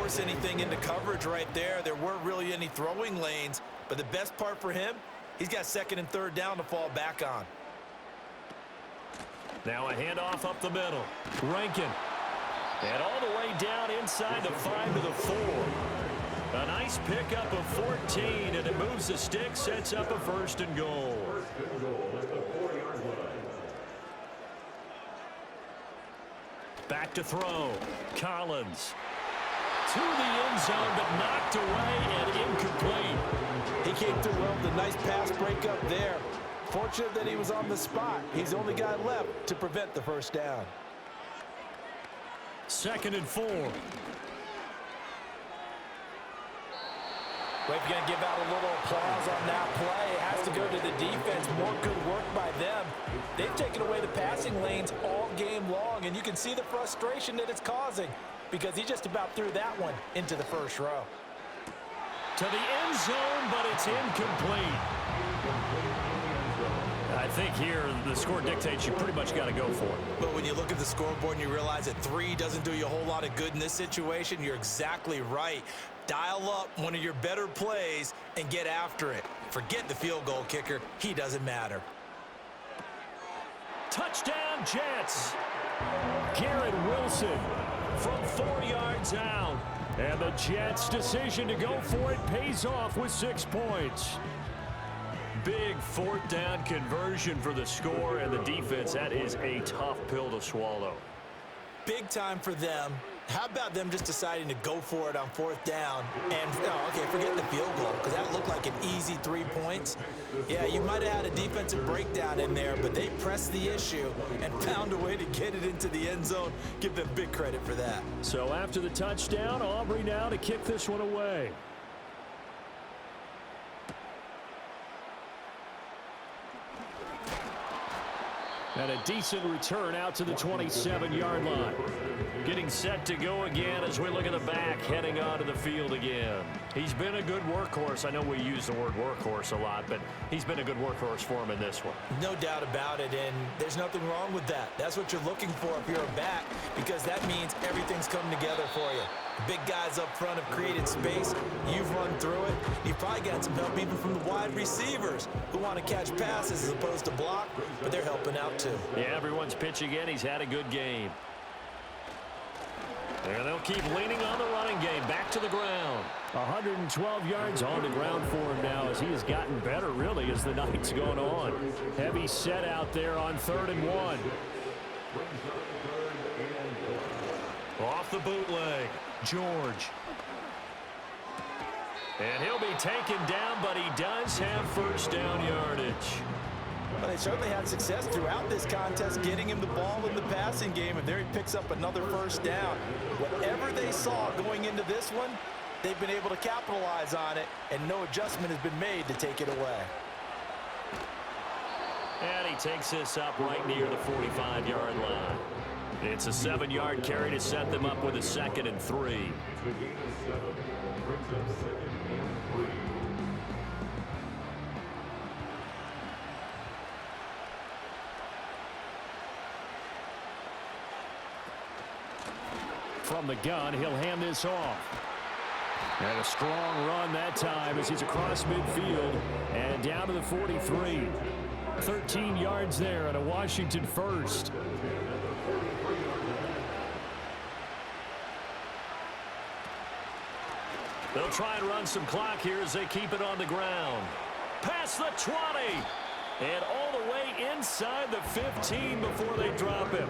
force anything into coverage right there. There weren't really any throwing lanes, but the best part for him, he's got second and third down to fall back on. Now a handoff up the middle. Rankin. And all the way down inside the 5 to the 4. A nice pickup of 14, and it moves the stick, sets up a 1st and goal. Back to throw. Collins. To the end zone, but knocked away and incomplete. He came through well with a nice pass breakup there. Fortunate that he was on the spot. He's the only guy left to prevent the 1st down. 2nd and 4. Well, if you're going to give out a little applause on that play, it has to go to the defense. More good work by them. They've taken away the passing lanes all game long, and you can see the frustration that it's causing because he just about threw that one into the 1st row. To the end zone, but it's incomplete. I think here the score dictates you pretty much got to go for it. But when you look at the scoreboard and you realize that 3 doesn't do you a whole lot of good in this situation, you're exactly right. Dial up one of your better plays and get after it. Forget the field goal kicker. He doesn't matter. Touchdown, Jets. Garrett Wilson from 4 yards out. And the Jets' decision to go for it pays off with 6 points. Big 4th down conversion for the score, and the defense, that is a tough pill to swallow. Big time for them. How about them just deciding to go for it on 4th down? And, okay, forget the field goal, because that looked like an easy 3 points. Yeah, you might have had a defensive breakdown in there, but they pressed the issue and found a way to get it into the end zone. Give them big credit for that. So after the touchdown, Aubrey now to kick this one away. And a decent return out to the 27-yard line. Getting set to go again as we look at the back, heading onto the field again. He's been a good workhorse. I know we use the word workhorse a lot, but he's been a good workhorse for him in this one. No doubt about it, and there's nothing wrong with that. That's what you're looking for if you're a back, because that means everything's come together for you. The big guys up front have created space. You've run through it. You've probably got some help even from the wide receivers who want to catch passes as opposed to block, but they're helping out too. Yeah, everyone's pitching in. He's had a good game. And they'll keep leaning on the running game. Back to the ground. 112 yards on the ground for him now as he has gotten better, really, as the night's going on. Heavy set out there on 3rd and 1. Off the bootleg. George. And he'll be taken down, but he does have 1st down yardage. Well, they certainly had success throughout this contest getting him the ball in the passing game, and there he picks up another 1st down. Whatever they saw going into this one, they've been able to capitalize on it, and no adjustment has been made to take it away. And he takes this up right near the 45-yard line. It's a 7-yard carry to set them up with a 2nd and 3. From the gun, he'll hand this off. And a strong run that time as he's across midfield and down to the 43. 13 yards there and a Washington 1st. They'll try and run some clock here as they keep it on the ground. Past the 20. And all the way inside the 15 before they drop him.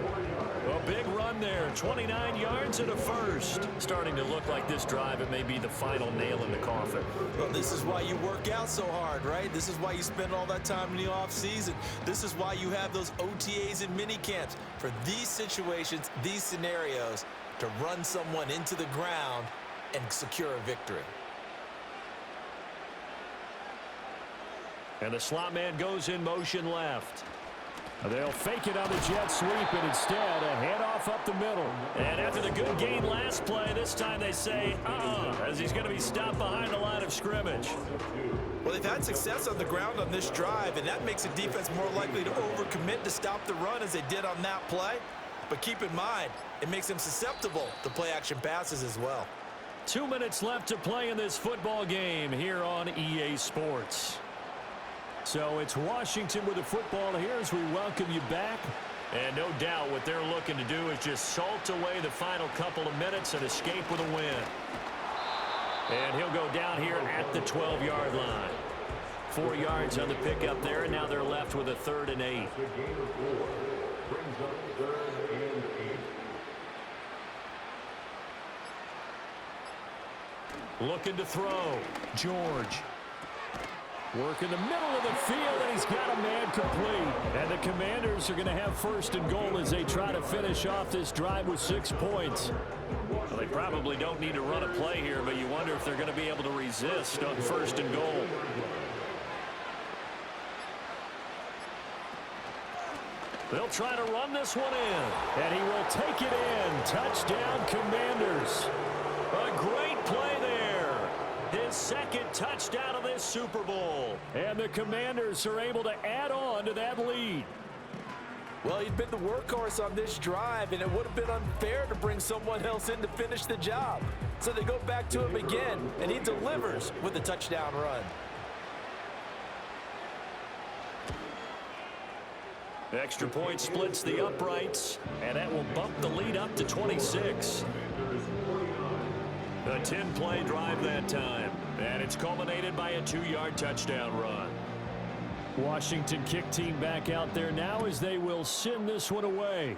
A big run there. 29 yards and a 1st. Starting to look like this drive, it may be the final nail in the coffin. Well, this is why you work out so hard, right? This is why you spend all that time in the offseason. This is why you have those OTAs and mini camps. For these situations, these scenarios, to run someone into the ground and secure a victory. And the slot man goes in motion left. They'll fake it on the jet sweep, and instead a handoff up the middle. And after the good gain last play, this time they say, as he's going to be stopped behind the line of scrimmage. Well, they've had success on the ground on this drive, and that makes the defense more likely to overcommit to stop the run as they did on that play. But keep in mind, it makes them susceptible to play-action passes as well. 2 minutes left to play in this football game here on EA Sports. So it's Washington with the football here as we welcome you back. And no doubt what they're looking to do is just salt away the final couple of minutes and escape with a win. And he'll go down here at the 12-yard line. 4 yards on the pickup there, and now they're left with a 3rd and 8. Looking to throw. George. Work in the middle of the field, and he's got a man complete. And the Commanders are going to have 1st and goal as they try to finish off this drive with 6 points. Well, they probably don't need to run a play here, but you wonder if they're going to be able to resist on 1st and goal. They'll try to run this one in, and he will take it in. Touchdown, Commanders. A great play there. His 2nd touchdown of this Super Bowl. And the Commanders are able to add on to that lead. Well, he'd been the workhorse on this drive, and it would have been unfair to bring someone else in to finish the job. So they go back to him again, and he delivers with a touchdown run. Extra point splits the uprights, and that will bump the lead up to 26. A 10-play drive that time, and it's culminated by a 2-yard touchdown run. Washington kick team back out there now as they will send this one away.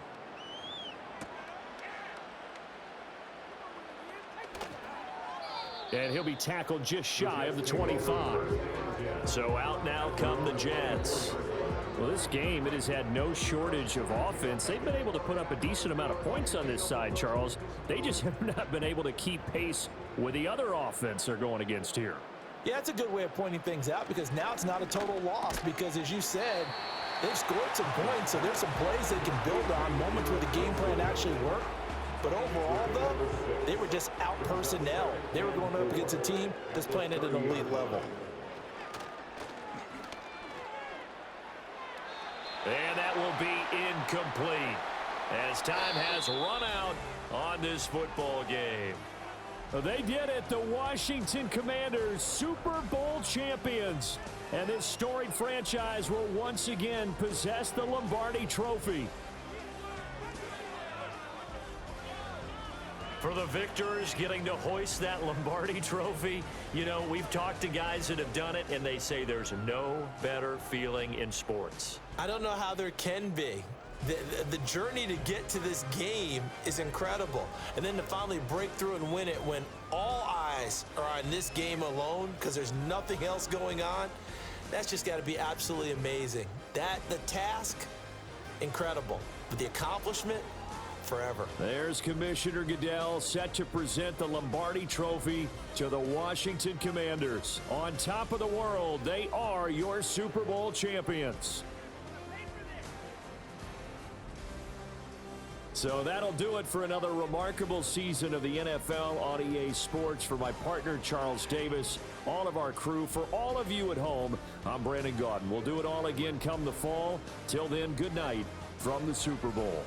And he'll be tackled just shy of the 25. So out now come the Jets. Well, this game, it has had no shortage of offense. They've been able to put up a decent amount of points on this side, Charles. They just have not been able to keep pace with the other offense they're going against here. Yeah, that's a good way of pointing things out because now it's not a total loss because, as you said, they've scored some points, so there's some plays they can build on, moments where the game plan actually worked. But overall, though, they were just out personnel. They were going up against a team that's playing at an elite level. And that will be incomplete as time has run out on this football game. They did it. The Washington Commanders, Super Bowl champions. And this storied franchise will once again possess the Lombardi Trophy. For the victors getting to hoist that Lombardi Trophy, you know, we've talked to guys that have done it, and they say there's no better feeling in sports. I don't know how there can be. The journey to get to this game is incredible. And then to finally break through and win it when all eyes are on this game alone because there's nothing else going on, that's just got to be absolutely amazing. The task, incredible. But the accomplishment, forever. There's Commissioner Goodell set to present the Lombardi Trophy to the Washington Commanders. On top of the world, they are your Super Bowl champions. So that'll do it for another remarkable season of the NFL on EA Sports. For my partner, Charles Davis, all of our crew, for all of you at home, I'm Brandon Gaudin. We'll do it all again come the fall. Till then, good night from the Super Bowl.